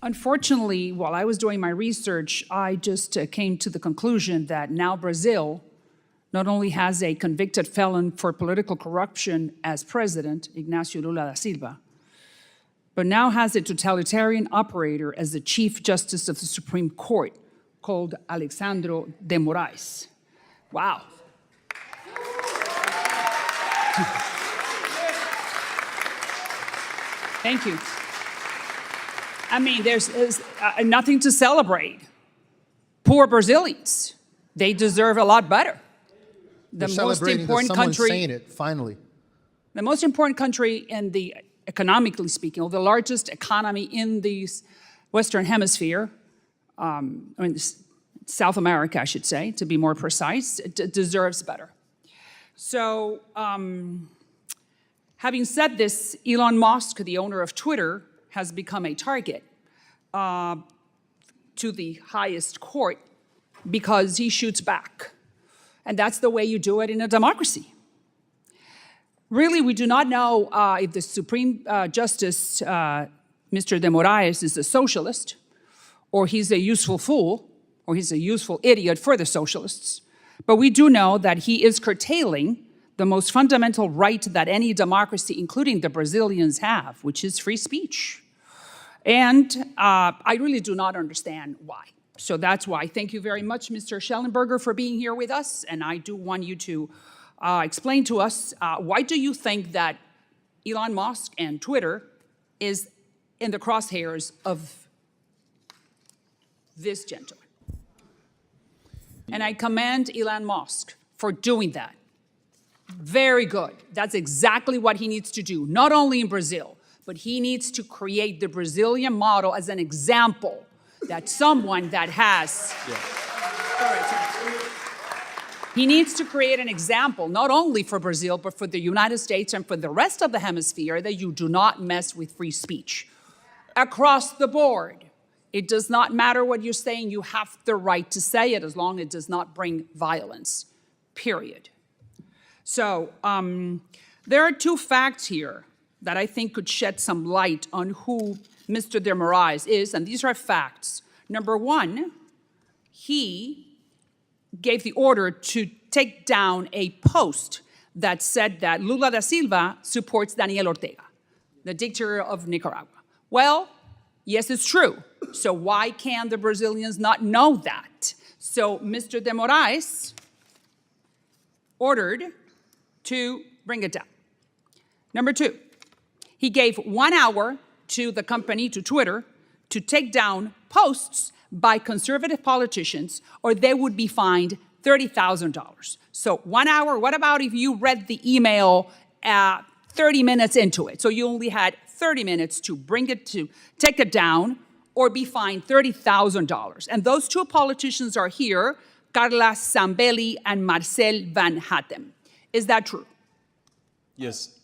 Unfortunately, while I was doing my research, I just came to the conclusion that now Brazil not only has a convicted felon for political corruption as president, Ignacio Lula da Silva, but now has a totalitarian operator as the Chief Justice of the Supreme Court called Alexandre de Moraes. Wow. Thank you. I mean, there's nothing to celebrate. Poor Brazilians, they deserve a lot better. The most important country, saying it, finally. The most important country in the, economically speaking, or the largest economy in the Western Hemisphere, I mean, South America, I should say, to be more precise, it deserves better. So, having said this, Elon Musk, the owner of Twitter, has become a target to the highest court because he shoots back. And that's the way you do it in a democracy. Really, we do not know if the Supreme Justice, Mr. de Moraes, is a socialist, or he's a useful fool, or he's a useful idiot for the socialists. But we do know that he is curtailing the most fundamental right that any democracy, including the Brazilians, have, which is free speech. And I really do not understand why. So that's why. Thank you very much, Mr. Schellenberger, for being here with us. And I do want you to explain to us, why do you think that Elon Musk and Twitter is in the crosshairs of this gentleman? And I commend Elon Musk for doing that. Very good. That's exactly what he needs to do, not only in Brazil, but he needs to create the Brazilian model as an example that someone that has... He needs to create an example, not only for Brazil, but for the United States and for the rest of the hemisphere, that you do not mess with free speech. Across the board, it does not matter what you're saying, you have the right to say it as long as it does not bring violence, period. So there are two facts here that I think could shed some light on who Mr. de Moraes is, and these are facts. Number one, he gave the order to take down a post that said that Lula da Silva supports Daniel Ortega, the dictator of Nicaragua. Well, yes, it's true. So why can the Brazilians not know that? So Mr. de Moraes ordered to bring it down. Number two, he gave 1 hour to the company, to Twitter, to take down posts by conservative politicians, or they would be fined $30,000. So 1 hour, what about if you read the email 30 minutes into it? So you only had 30 minutes to bring it to, take it down, or be fined $30,000. And those two politicians are here, Carla Zambelli and Marcel Van Hatten. Is that true? Yes.